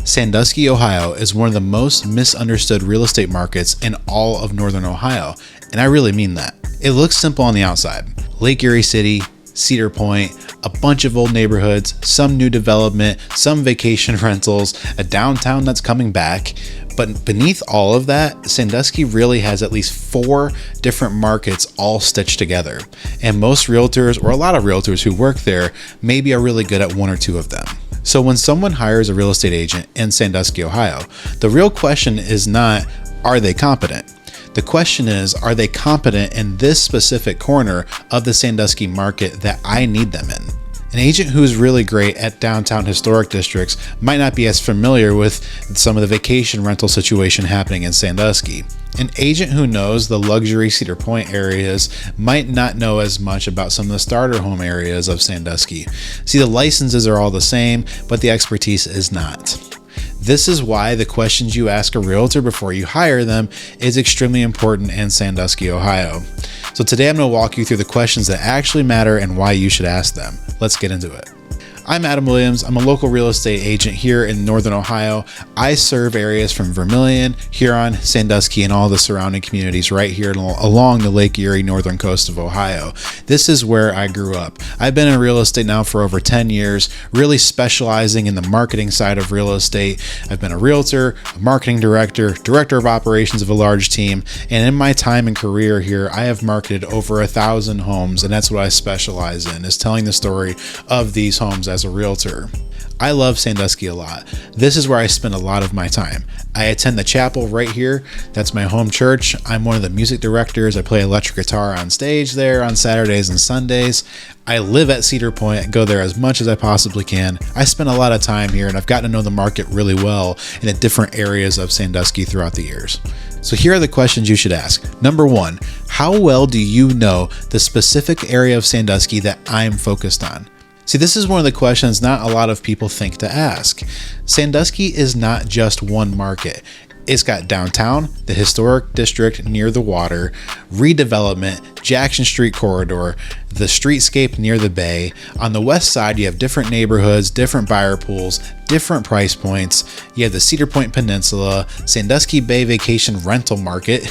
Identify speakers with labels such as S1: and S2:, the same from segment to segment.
S1: Sandusky, Ohio is one of the most misunderstood real estate markets in all of Northern Ohio, and I really mean that. It looks simple on the outside. Lake Erie City, Cedar Point, a bunch of old neighborhoods, some new development, some vacation rentals, a downtown that's coming back. But beneath all of that, Sandusky really has at least 4 different markets all stitched together. And most realtors, or a lot of realtors who work there, maybe are really good at 1 or 2 of them. So when someone hires a real estate agent in Sandusky, Ohio, the real question is not, are they competent? The question is, are they competent in this specific corner of the Sandusky market that I need them in? An agent who is really great at downtown historic districts might not be as familiar with some of the vacation rental situation happening in Sandusky. An agent who knows the luxury Cedar Point areas might not know as much about some of the starter home areas of Sandusky. See, the licenses are all the same, but the expertise is not. This is why the questions you ask a realtor before you hire them is extremely important in Sandusky, Ohio. So today I'm going to walk you through the questions that actually matter and why you should ask them. Let's get into it. I'm Adam Williams. I'm a local real estate agent here in Northern Ohio. I serve areas from Vermilion, Huron, Sandusky, and all the surrounding communities right here along the Lake Erie northern coast of Ohio. This is where I grew up. I've been in real estate now for over 10 years, really specializing in the marketing side of real estate. I've been a realtor, a marketing director, director of operations of a large team, and in my time and career here, I have marketed over 1,000 homes, and that's what I specialize in, is telling the story of these homes as a realtor. I love Sandusky a lot. This is where I spend a lot of my time. I attend the chapel right here. That's my home church. I'm one of the music directors. I play electric guitar on stage there on Saturdays and Sundays. I live at Cedar Point and go there as much as I possibly can. I spend a lot of time here and I've gotten to know the market really well in the different areas of Sandusky throughout the years. So here are the questions you should ask. Number 1, how well do you know the specific area of Sandusky that I'm focused on? See, this is one of the questions not a lot of people think to ask. Sandusky is not just one market. It's got downtown, the historic district near the water, redevelopment, Jackson Street corridor, the streetscape near the bay. On the west side, you have different neighborhoods, different buyer pools, different price points. You have the Cedar Point Peninsula, Sandusky Bay Vacation Rental Market.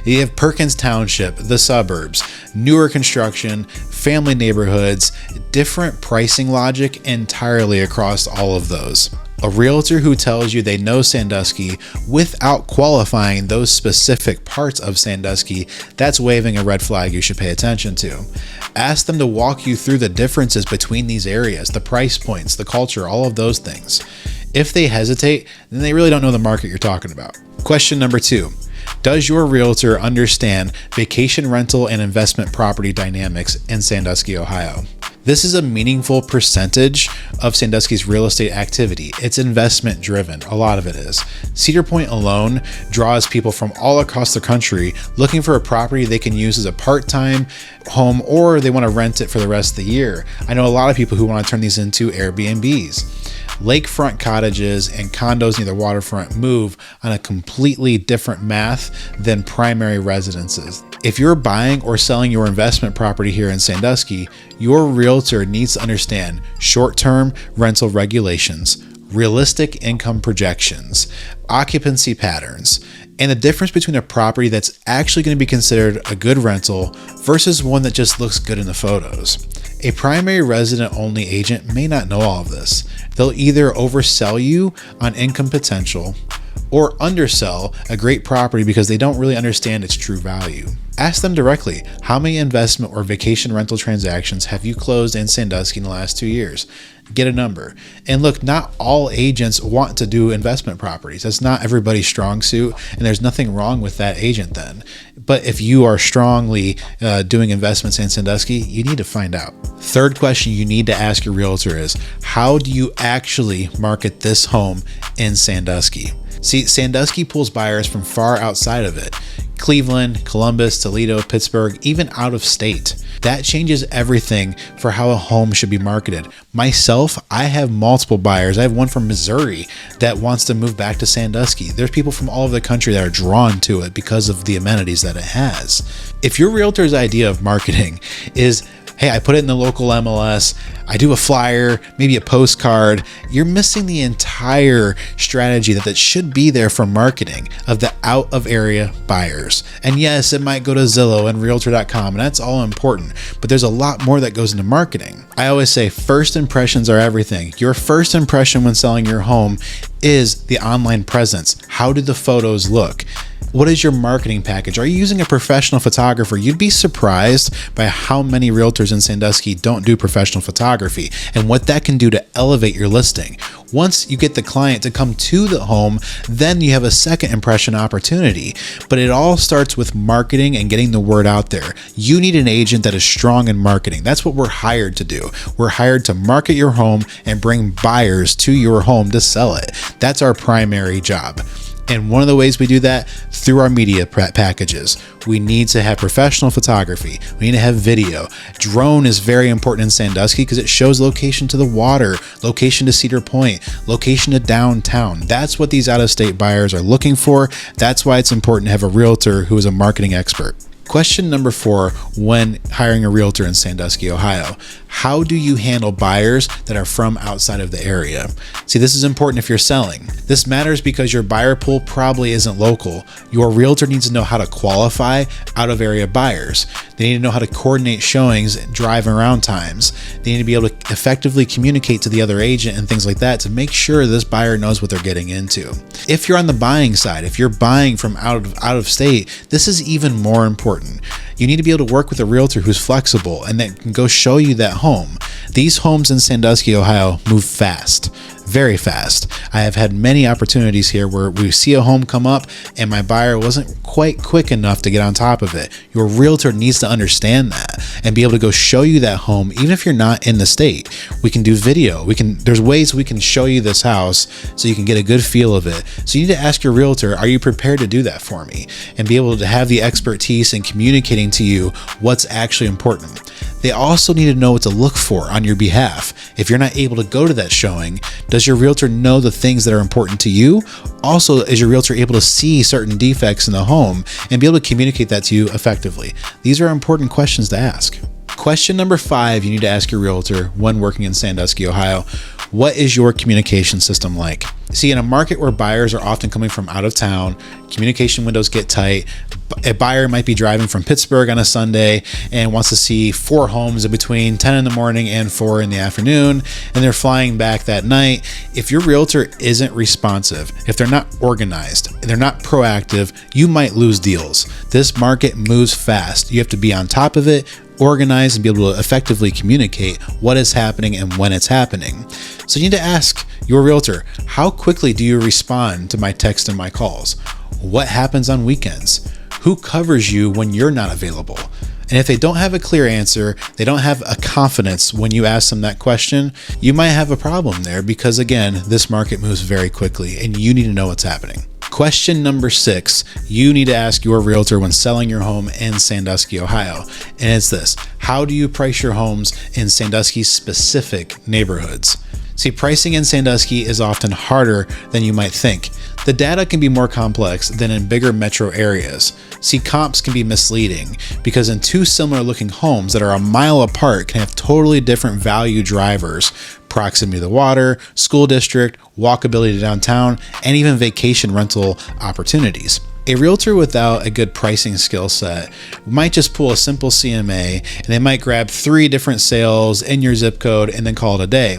S1: You have Perkins Township, the suburbs, newer construction, family neighborhoods, different pricing logic entirely across all of those. A realtor who tells you they know Sandusky without qualifying those specific parts of Sandusky, that's waving a red flag you should pay attention to. Ask them to walk you through the differences between these areas, the price points, the culture, all of those things. If they hesitate, then they really don't know the market you're talking about. Question number 2. Does your realtor understand vacation rental and investment property dynamics in Sandusky, Ohio? This is a meaningful percentage of Sandusky's real estate activity. It's investment driven, a lot of it is. Cedar Point alone draws people from all across the country looking for a property they can use as a part-time home, or they want to rent it for the rest of the year. I know a lot of people who want to turn these into Airbnbs. Lakefront cottages and condos near the waterfront move on a completely different math than primary residences. If you're buying or selling your investment property here in Sandusky, your realtor needs to understand short-term rental regulations, realistic income projections, occupancy patterns, and the difference between a property that's actually going to be considered a good rental versus one that just looks good in the photos. A primary resident only agent may not know all of this. They'll either oversell you on income potential or undersell a great property because they don't really understand its true value. Ask them directly, how many investment or vacation rental transactions have you closed in Sandusky in the last 2 years? Get a number. And look, not all agents want to do investment properties. That's not everybody's strong suit, and there's nothing wrong with that agent then. But if you are strongly doing investments in Sandusky, you need to find out. Third question you need to ask your realtor is, how do you actually market this home in Sandusky? See, Sandusky pulls buyers from far outside of it. Cleveland, Columbus, Toledo, Pittsburgh, even out of state. That changes everything for how a home should be marketed. Myself, I have multiple buyers. I have one from Missouri that wants to move back to Sandusky. There's people from all over the country that are drawn to it because of the amenities that it has. If your realtor's idea of marketing is Hey, I put it in the local MLS. I do a flyer, maybe a postcard. You're missing the entire strategy that should be there for marketing of the out of area buyers. And yes, it might go to Zillow and Realtor.com, and that's all important, but there's a lot more that goes into marketing. I always say first impressions are everything. Your first impression when selling your home is the online presence. How do the photos look? What is your marketing package? Are you using a professional photographer? You'd be surprised by how many realtors in Sandusky don't do professional photography and what that can do to elevate your listing. Once you get the client to come to the home, then you have a second impression opportunity. But it all starts with marketing and getting the word out there. You need an agent that is strong in marketing. That's what we're hired to do. We're hired to market your home and bring buyers to your home to sell it. That's our primary job. And one of the ways we do that through our media packages. We need to have professional photography. We need to have video. Drone is very important in Sandusky because it shows location to the water, location to Cedar Point, location to downtown. That's what these out-of-state buyers are looking for. That's why it's important to have a realtor who is a marketing expert. Question number 4, when hiring a realtor in Sandusky, Ohio, how do you handle buyers that are from outside of the area? See, this is important if you're selling. This matters because your buyer pool probably isn't local. Your realtor needs to know how to qualify out of area buyers. They need to know how to coordinate showings, drive around times. They need to be able to effectively communicate to the other agent and things like that to make sure this buyer knows what they're getting into. If you're on the buying side, if you're buying from out of state, this is even more important. You need to be able to work with a realtor who's flexible and that can go show you that home. These homes in Sandusky, Ohio move fast, very fast. I have had many opportunities here where we see a home come up and my buyer wasn't quite quick enough to get on top of it. Your realtor needs to understand that and be able to go show you that home, even if you're not in the state. We can do video. There's ways we can show you this house so you can get a good feel of it. So you need to ask your realtor, are you prepared to do that for me? And be able to have the expertise in communicating to you what's actually important. They also need to know what to look for on your behalf. If you're not able to go to that showing, does your realtor know the things that are important to you? Also, is your realtor able to see certain defects in the home and be able to communicate that to you effectively? These are important questions to ask. Question number 5 you need to ask your realtor when working in Sandusky, Ohio. What is your communication system like? See, in a market where buyers are often coming from out of town, communication windows get tight. A buyer might be driving from Pittsburgh on a Sunday and wants to see 4 homes in between 10 in the morning and 4 in the afternoon, and they're flying back that night. If your realtor isn't responsive, if they're not organized, and they're not proactive, you might lose deals. This market moves fast. You have to be on top of it, organize, and be able to effectively communicate what is happening and when it's happening. So you need to ask your realtor, how quickly do you respond to my text and my calls? What happens on weekends? Who covers you when you're not available? And if they don't have a clear answer, they don't have a confidence when you ask them that question, you might have a problem there because, again, this market moves very quickly and you need to know what's happening. Question number 6, you need to ask your realtor when selling your home in Sandusky, Ohio. And it's this: how do you price your homes in Sandusky specific neighborhoods? See, pricing in Sandusky is often harder than you might think. The data can be more complex than in bigger metro areas. See, comps can be misleading because in 2 similar looking homes that are a mile apart can have totally different value drivers: proximity to the water, school district, walkability to downtown, and even vacation rental opportunities. A realtor without a good pricing skill set might just pull a simple CMA and they might grab 3 different sales in your zip code and then call it a day.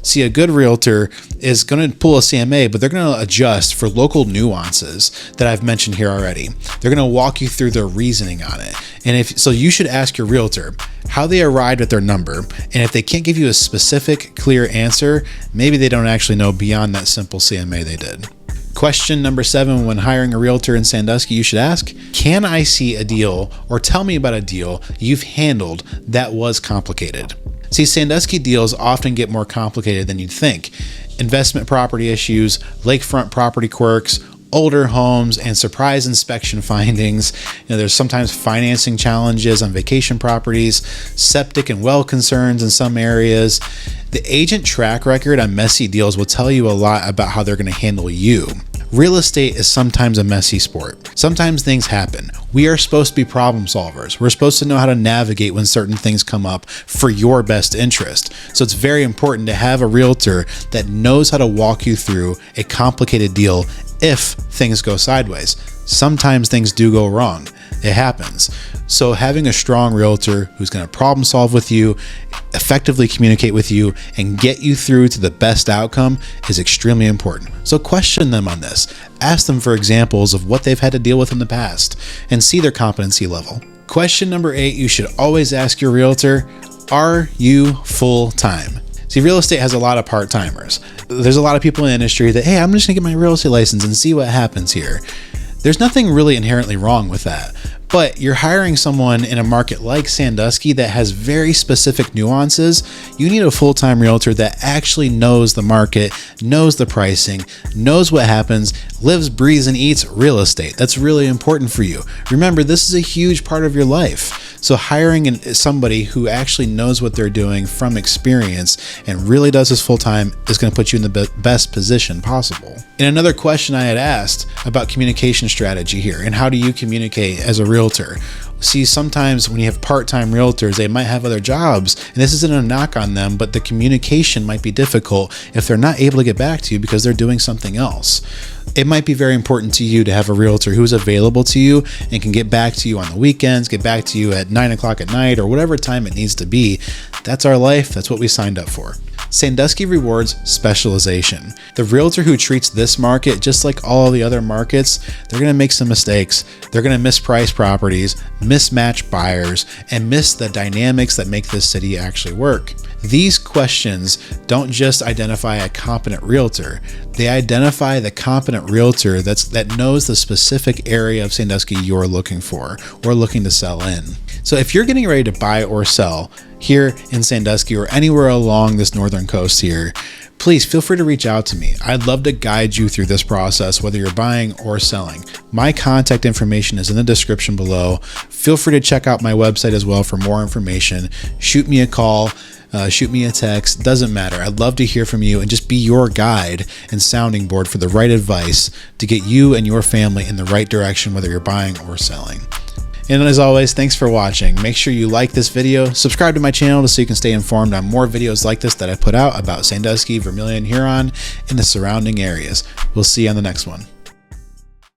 S1: See, a good realtor is going to pull a CMA, but they're going to adjust for local nuances that I've mentioned here already. They're going to walk you through their reasoning on it. And so you should ask your realtor how they arrived at their number. And if they can't give you a specific, clear answer, maybe they don't actually know beyond that simple CMA they did. Question number 7, when hiring a realtor in Sandusky, you should ask, can I see a deal or tell me about a deal you've handled that was complicated? See, Sandusky deals often get more complicated than you'd think. Investment property issues, lakefront property quirks, older homes, and surprise inspection findings. There's sometimes financing challenges on vacation properties, septic and well concerns in some areas. The agent track record on messy deals will tell you a lot about how they're going to handle you. Real estate is sometimes a messy sport. Sometimes things happen. We are supposed to be problem solvers. We're supposed to know how to navigate when certain things come up for your best interest. So it's very important to have a realtor that knows how to walk you through a complicated deal if things go sideways. Sometimes things do go wrong. It happens. So having a strong realtor who's going to problem solve with you, effectively communicate with you, and get you through to the best outcome is extremely important. So question them on this. Ask them for examples of what they've had to deal with in the past and see their competency level. Question number 8, you should always ask your realtor, are you full-time? See, real estate has a lot of part-timers. There's a lot of people in the industry that, hey, I'm just gonna get my real estate license and see what happens here. There's nothing really inherently wrong with that. But you're hiring someone in a market like Sandusky that has very specific nuances. You need a full-time realtor that actually knows the market, knows the pricing, knows what happens, lives, breathes, and eats real estate. That's really important for you. Remember, this is a huge part of your life. So hiring somebody who actually knows what they're doing from experience and really does this full-time is going to put you in the best position possible. And another question I had asked about communication strategy here and how do you communicate as a realtor? See, sometimes when you have part-time realtors, they might have other jobs, and this isn't a knock on them, but the communication might be difficult if they're not able to get back to you because they're doing something else. It might be very important to you to have a realtor who's available to you and can get back to you on the weekends, get back to you at 9 o'clock at night or whatever time it needs to be. That's our life. That's what we signed up for. Sandusky rewards specialization. The realtor who treats this market just like all the other markets, they're going to make some mistakes. They're going to misprice properties, mismatch buyers, and miss the dynamics that make this city actually work. These questions don't just identify a competent realtor. They identify the competent realtor that knows the specific area of Sandusky you're looking for or looking to sell in. So if you're getting ready to buy or sell here in Sandusky or anywhere along this northern coast here, please feel free to reach out to me. I'd love to guide you through this process, whether you're buying or selling. My contact information is in the description below. Feel free to check out my website as well for more information. Shoot me a call. Shoot me a text, doesn't matter. I'd love to hear from you and just be your guide and sounding board for the right advice to get you and your family in the right direction, whether you're buying or selling. And as always, thanks for watching. Make sure you like this video, subscribe to my channel so you can stay informed on more videos like this that I put out about Sandusky, Vermilion, Huron, and the surrounding areas. We'll see you on the next one.